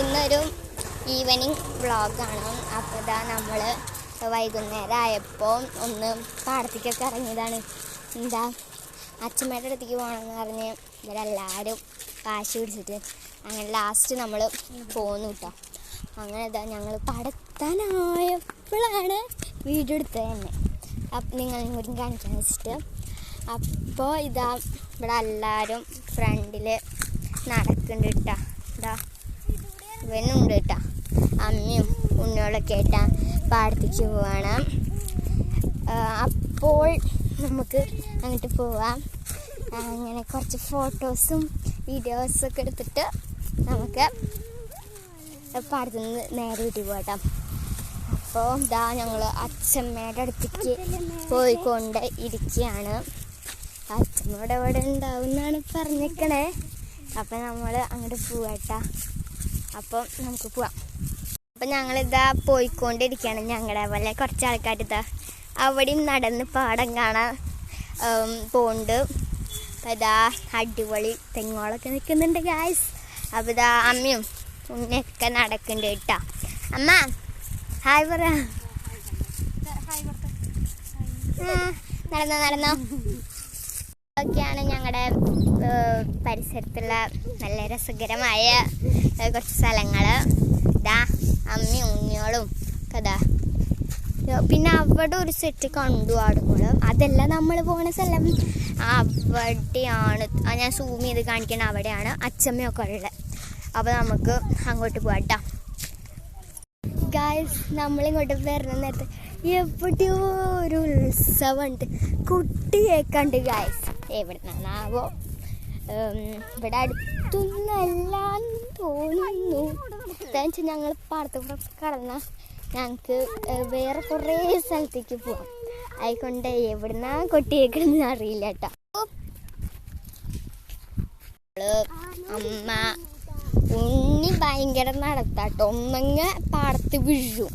ഇന്നൊരു ഈവനിങ് വ്ളോഗാണ്. അപ്പോൾ ഇതാ നമ്മൾ വൈകുന്നേരം ആയപ്പോൾ ഒന്ന് പാടത്തേക്കൊക്കെ ഇറങ്ങിയതാണ്. എന്താ അച്ഛമ്മയുടെ അടുത്തേക്ക് പോകണമെന്ന് പറഞ്ഞ് ഇവരെല്ലാവരും കാശ് പിടിച്ചിട്ട് അങ്ങനെ ലാസ്റ്റ് നമ്മൾ പോന്നു കേട്ടോ. അങ്ങനെ ഇതാ ഞങ്ങൾ പടത്താനായപ്പോഴാണ് വീഡിയോ എടുത്തത് തന്നെ. അപ്പം നിങ്ങളെയും കൂടി കാണിക്കാൻ വെച്ചിട്ട്. അപ്പോൾ ഇതാ ഇവിടെ എല്ലാവരും ഫ്രണ്ടിൽ നടക്കുന്നുണ്ട് കേട്ടോ. ഇതാ ഇവനുണ്ട് കേട്ടോ, അമ്മയും ഉണ്ണികളൊക്കെ ആയിട്ടാ പാടത്തേക്ക് പോവാണ്. അപ്പോൾ നമുക്ക് അങ്ങോട്ട് പോവാം. അങ്ങനെ കുറച്ച് ഫോട്ടോസും വീഡിയോസൊക്കെ എടുത്തിട്ട് നമുക്ക് പാടത്തുനിന്ന് നേരെ വീട്ടിൽ പോകാം. അപ്പോൾ ഇതാ ഞങ്ങൾ അച്ഛമ്മയുടെ അടുത്തേക്ക് പോയിക്കൊണ്ട് ഇരിക്കുകയാണ്. അച്ഛമ്മയുടെ അവിടെ ഉണ്ടാവും എന്നാണ് പറഞ്ഞേക്കണേ. അപ്പം നമ്മൾ അങ്ങോട്ട് പോവാട്ടാ. അപ്പം നമുക്ക് പോവാം. അപ്പം ഞങ്ങളിതാ പോയിക്കൊണ്ടിരിക്കുകയാണ്. ഞങ്ങളുടെ പോലെ കുറച്ച് ആൾക്കാർ ഇതാ അവിടെയും നടന്ന് പാടം കാണാൻ പോകുന്നുണ്ട്. അപ്പം ഇതാ അടിപൊളി തെങ്ങോളൊക്കെ നിൽക്കുന്നുണ്ട് ഗായ്സ്. അപ്പം ഇതാ അമ്മയും ഉണ്ണിയൊക്കെ നടക്കുന്നുണ്ട് കേട്ടോ. അമ്മ ഹായ് പറ. നടന്നോ ഒക്കെയാണ് ഞങ്ങളുടെ പരിസരത്തുള്ള നല്ല രസകരമായ കുറച്ച് സ്ഥലങ്ങൾ. ഇതാ അമ്മയും ഉണ്ണിയോളും കഥാ. പിന്നെ അവിടെ ഒരു സെറ്റ് കണ്ടു ആടുകൾ. അതല്ല നമ്മൾ പോകുന്ന സ്ഥലം അവിടെയാണ്. ഞാൻ സൂം ചെയ്ത് കാണിക്കണം. അവിടെയാണ് അച്ഛമ്മയൊക്കെ ഉള്ളത്. അപ്പോൾ നമുക്ക് അങ്ങോട്ട് പോകാം കേട്ടോ ഗായ്സ്. നമ്മളിങ്ങോട്ട് വരുന്ന നേരത്തെ എവിടെയോ ഒരു ഉത്സവമുണ്ട്, കുട്ടി കേൾക്കണ്ട് ഗായ്സ്. എവിടെ നിന്നാവോ, ഇവിടെ അടുത്തൊന്നെല്ലാം തോന്നുന്നു. എന്താണെന്ന് വെച്ചാൽ ഞങ്ങൾ പാടത്ത് കൂടെ കടന്നാൽ ഞങ്ങൾക്ക് വേറെ കുറേ സ്ഥലത്തേക്ക് പോവാം. ആയിക്കൊണ്ട് എവിടുന്നാ കൊട്ടി കേൾക്കണമെന്ന് അറിയില്ല കേട്ടോ. അമ്മ ഉണ്ണി ഭയങ്കര നടത്താട്ടോ. ഒന്നങ്ങ പാടത്ത് വീഴും.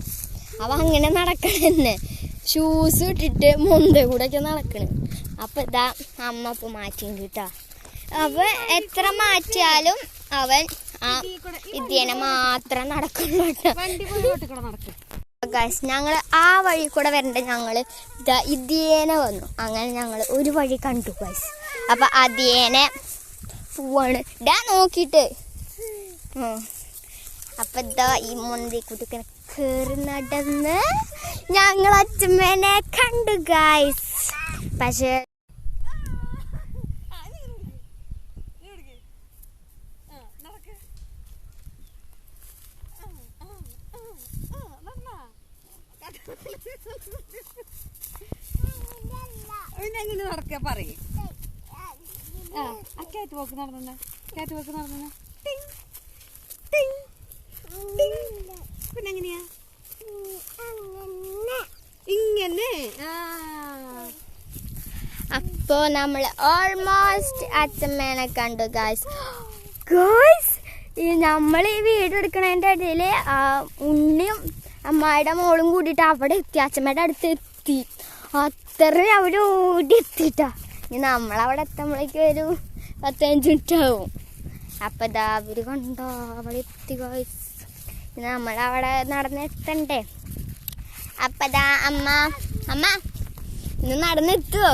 അവ അങ്ങനെ നടക്കണെന്നെ, ഷൂസ് ഇട്ടിട്ട് മുന്ത കൂടെ ഒക്കെ നടക്കണ്. അപ്പം ഇതാ അമ്മ ഇപ്പം മാറ്റിണ്ട് കേട്ടോ. അവ എത്ര മാറ്റിയാലും അവൻ ആ ഇതേനെ മാത്രം നടക്കുള്ളൂ കേട്ടോ. ഞങ്ങൾ ആ വഴി കൂടെ വരണ്ട. ഞങ്ങൾ ഇതാ ഇതേനെ വന്നു. അങ്ങനെ ഞങ്ങൾ ഒരു വഴി കണ്ടു ഗൈസ്. അപ്പം അതേനെ പോവാണ് ഇതാ നോക്കിയിട്ട്. അപ്പം ഇതാ ഈ മുന്തി കുട്ടിക്കനെ കയറി നടന്ന് ഞങ്ങൾ അച്ഛമ്മേനെ കണ്ടു ഗൈസ്. പക്ഷേ നടക്ക പറയും. കാറ്റ് പോക്ക് നടന്നെ, കാറ്റ് പോക്ക് നടന്നെ. പിന്നെ എങ്ങനെയാ ഇങ്ങനെ. അപ്പോ നമ്മൾ ഓൾമോസ്റ്റ് അച്ഛമ്മേനെ കണ്ടു ഗായ്സ്. ഗായ്സ് നമ്മൾ ഈ വീഡിയോ എടുക്കണതിൻ്റെ ഇടയിൽ ഉണ്ണിയും അമ്മായിയുടെ മോളും കൂടിയിട്ട് അവിടെ എത്തി, അച്ഛമ്മയുടെ അടുത്ത് എത്തി. അത്രയും അവർ ഓടി എത്തിയിട്ടാ. ഇനി നമ്മളവിടെ എത്തുമ്പോഴേക്കും ഒരു 15 മിനിറ്റ് ആവും. അപ്പം ഇതാ അവർ കണ്ടോ അവിടെ എത്തി ഗായ്സ്. പിന്നെ നമ്മളവിടെ നടന്നെത്തണ്ടേ. അപ്പം ഇതാ അമ്മ ഇന്ന് നടന്നെത്തുവോ?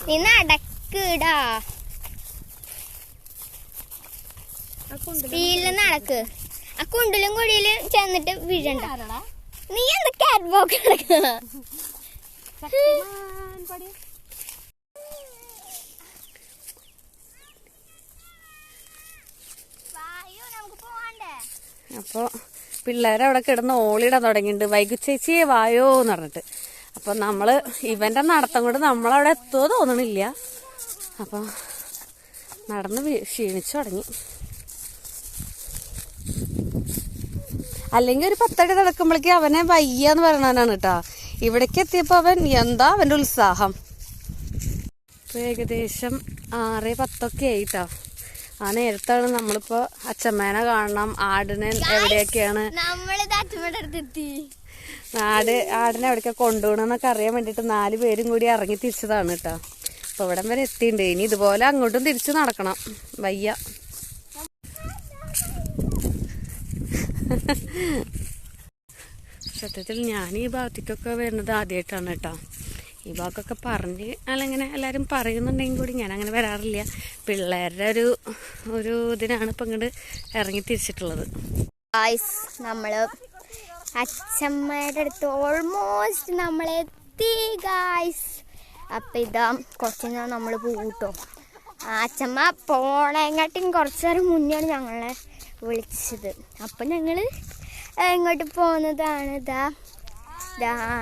നീ നടക്കടാ, സ്പീഡിൽ നടക്ക്. ആ കുണ്ടിലും കുടിയിലും ചെന്നിട്ട് വീഴണ്ട. നീ എന്താ കാറ്റ് വാക്ക് നടക്കുക? അപ്പോൾ പിള്ളേരവിടെ കിടന്ന് ഓളിടാൻ തുടങ്ങിയിട്ടുണ്ട്. വൈകു ചേച്ചി വായോ എന്ന് പറഞ്ഞിട്ട്. അപ്പം നമ്മൾ ഇവൻ്റെ നടത്തം കൊണ്ട് നമ്മളവിടെ എത്തുമോ തോന്നണില്ല. അപ്പം നടന്ന് ക്ഷീണിച്ചു തുടങ്ങി. അല്ലെങ്കിൽ ഒരു 10 അടി നടക്കുമ്പോഴേക്കും അവനെ വയ്യാന്ന് പറയണവനാണ് കേട്ടോ. ഇവിടേക്ക് എത്തിയപ്പോൾ അവൻ എന്താ അവൻ്റെ ഉത്സാഹം. ഏകദേശം 6:10 ആയിട്ടോ. ആ നേരത്താണ് നമ്മളിപ്പോ അച്ഛമ്മേനെ കാണണം, ആടിനെ എവിടെയൊക്കെയാണ് ആടിനെ എവിടേക്കാ കൊണ്ടുപോകണമെന്നൊക്കെ അറിയാൻ വേണ്ടിട്ട് 4 പേരും കൂടി ഇറങ്ങി തിരിച്ചതാണ് കേട്ടോ. അപ്പൊ ഇവിടം വരെ എത്തിയിട്ടുണ്ട്. ഇനി ഇതുപോലെ അങ്ങോട്ടും തിരിച്ചു നടക്കണം, വയ്യ. സത്യത്തിൽ ഞാൻ ഈ ഭാഗത്തേക്കൊക്കെ വരുന്നത് ആദ്യമായിട്ടാണ് കേട്ടോ. ഈ ഭാഗമൊക്കെ പറഞ്ഞ് അല്ലെങ്കിൽ എല്ലാവരും പറയുന്നുണ്ടെങ്കിൽ കൂടി ഞാൻ അങ്ങനെ വരാറില്ല. പിള്ളേരുടെ ഒരു ഇതിനാണ് ഇപ്പം ഇങ്ങോട്ട് ഇറങ്ങി തിരിച്ചിട്ടുള്ളത്. നമ്മള് അച്ഛമ്മയുടെ അടുത്ത് ഓൾമോസ്റ്റ് നമ്മളെത്തി ഗായ്സ്. അപ്പം ഇതാ കുറച്ച് നേരം നമ്മൾ പോകട്ടോ. അച്ഛമ്മ പോണേങ്ങാട്ടും കുറച്ച് നേരം മുന്നെയാണ് ഞങ്ങളെ വിളിച്ചത്. അപ്പം ഞങ്ങൾ ഇങ്ങോട്ട് പോകുന്നതാണ്.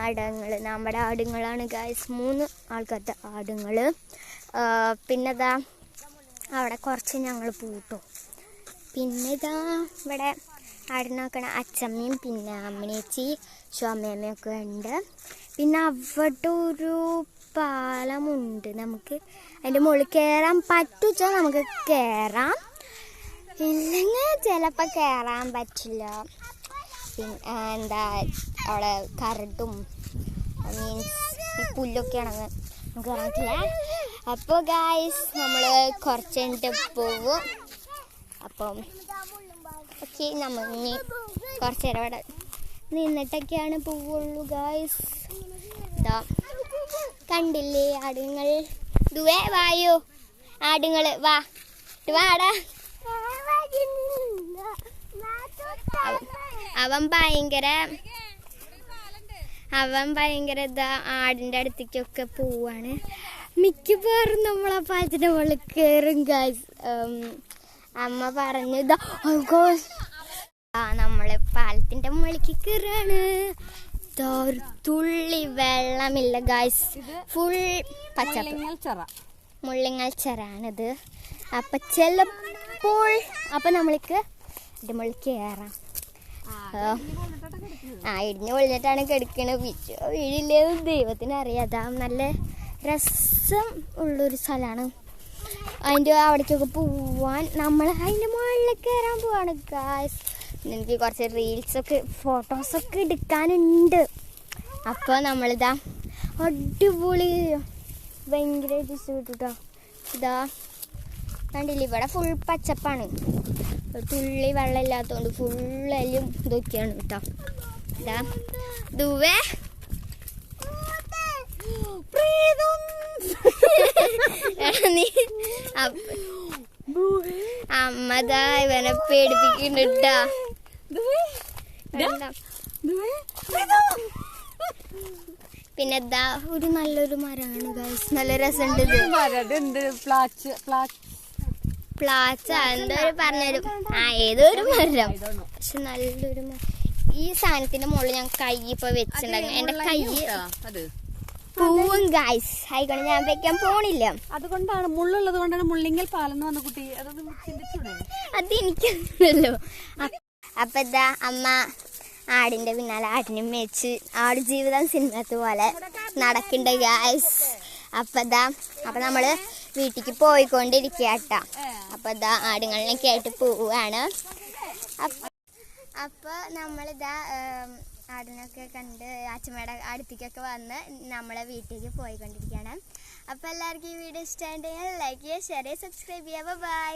ആടുങ്ങൾ, നമ്മുടെ ആടുങ്ങളാണ് ഗായ്സ്, 3 ആൾക്കാരുടെ ആടുങ്ങൾ. പിന്നെ അവിടെ കുറച്ച് ഞങ്ങൾ പോകട്ടോ. പിന്നെ ഇവിടെ ആടിനോക്കണ അച്ഛമ്മയും പിന്നെ അമ്മേച്ചി ശോമയമ്മയൊക്കെ ഉണ്ട്. പിന്നെ അവിടെ ഒരു പാലമുണ്ട്, നമുക്ക് അതിൻ്റെ മുകളിൽ കയറാൻ പറ്റുവെച്ചാൽ നമുക്ക് കയറാം, ഇല്ലെങ്കിൽ ചിലപ്പോൾ കയറാൻ പറ്റില്ല. പിന്നെ അവിടെ കരടും മീൻസ് ഈ പുല്ലൊക്കെയാണെങ്കിൽ നമുക്ക് കയറാൻ പറ്റില്ല. അപ്പോൾ ഗായ്സ് നമ്മൾ കുറച്ച് കഴിഞ്ഞിട്ട് പോവും. അപ്പം ഓക്കെ, നമ്മൾ ഇനി കുറച്ച് നേരം അവിടെ നിന്നിട്ടൊക്കെയാണ് പോവുള്ളൂ ഗായ്സ്. കണ്ടില്ലേ ആടുങ്ങൾ? ദുവേ വായോ ആടുങ്ങൾ, വാടാ. അവൻ ഭയങ്കര ആടിൻ്റെ അടുത്തേക്കൊക്കെ പോവാണ്. മിക്കവാറും നമ്മളാ പാലത്തിൻ്റെ മുകളിൽ കയറും ഗായ്സ്. അമ്മ പറഞ്ഞു നമ്മള് പാലത്തിന്റെ മുകളിലേക്ക് കയറാണ്. തുള്ളി വെള്ളമില്ല ഗായ്സ്, ഫുൾ പച്ചപ്പ് മുള്ളിങ്ങൽ ചെറാണിത്. അപ്പൊ ചിലപ്പോൾ നമ്മൾക്ക് അതിന്റെ മുകളിൽ കയറാം. ഇടിഞ്ഞു പൊളിഞ്ഞിട്ടാണ് കിടക്കണത്. വീഴില്ലേന്ന് ദൈവത്തിന് അറിയാം. നല്ല രസം ഉള്ളൊരു സ്ഥലമാണ്. അതിൻ്റെ അവിടേക്കൊക്കെ പോവാൻ നമ്മൾ അതിൻ്റെ മുകളിൽ കയറാൻ പോവാണ് ഗായ്സ്. എനിക്ക് കുറച്ച് റീൽസൊക്കെ ഫോട്ടോസൊക്കെ എടുക്കാനുണ്ട്. അപ്പോൾ നമ്മളിതാ അടിപൊളി ഭയങ്കരമായിട്ട് ഇഷ്ടപ്പെട്ടുട്ടോ. കണ്ടില്ല, ഇവിടെ ഫുൾ പച്ചപ്പാണ്, തുള്ളി വെള്ളം ഇല്ലാത്തതുകൊണ്ട് ഫുള്ളും ഇതൊക്കെയാണ് കേട്ടോ. ദുവേ അമ്മതാ ഇവനെ പേടിപ്പിക്കുന്നുണ്ടാ. പിന്നെ ഒരു നല്ലൊരു മരമാണ് ഗൈസ്, നല്ല രസമുണ്ട്. പ്ലാച്ച എന്തോ പറഞ്ഞുതരും, ഏതോ ഒരു മരം, പക്ഷെ നല്ലൊരു മരം. ഈ സാധനത്തിന്റെ മുകളിൽ ഞാൻ കൈ ഇപ്പൊ വെച്ചിട്ടുണ്ടായിരുന്നു. എന്റെ കൈ പൂവും ഗൈസ് ആയിക്കൊണ്ട് ഞാൻ വെക്കാൻ പോണില്ല. അതുകൊണ്ടാണ് മുള്ളുള്ളത് കൊണ്ടാണ് മുള്ളിങ്ങൽ പാലം എന്ന് പറഞ്ഞ കുട്ടി. അതെനിക്കല്ലോ. അപ്പൊ അമ്മ ആടിന്റെ പിന്നാലെ ആടിനും മേച്ച് ആട് ജീവിതം സിനിമത്ത് പോലെ നടക്കണ്ട ഗൈസ്. അപ്പൊ നമ്മള് വീട്ടിക്ക് പോയിക്കൊണ്ടിരിക്കട്ടാ. അപ്പൊ ആടുകളിനൊക്കെ ആയിട്ട് പോവാണ്. അപ്പൊ നമ്മളിതാ ആടിനൊക്കെ കണ്ട് അച്ഛമ്മയുടെ അടുത്തേക്കൊക്കെ വന്ന് നമ്മളെ വീട്ടിലേക്ക് പോയിക്കൊണ്ടിരിക്കുകയാണ്. അപ്പോൾ എല്ലാവർക്കും ഈ വീഡിയോ ഇഷ്ടമായിട്ടുണ്ടെങ്കിൽ ലൈക്ക് ചെയ്യുക, ഷെയർ ചെയ്യുക, സബ്സ്ക്രൈബ് ചെയ്യുക. ബൈ.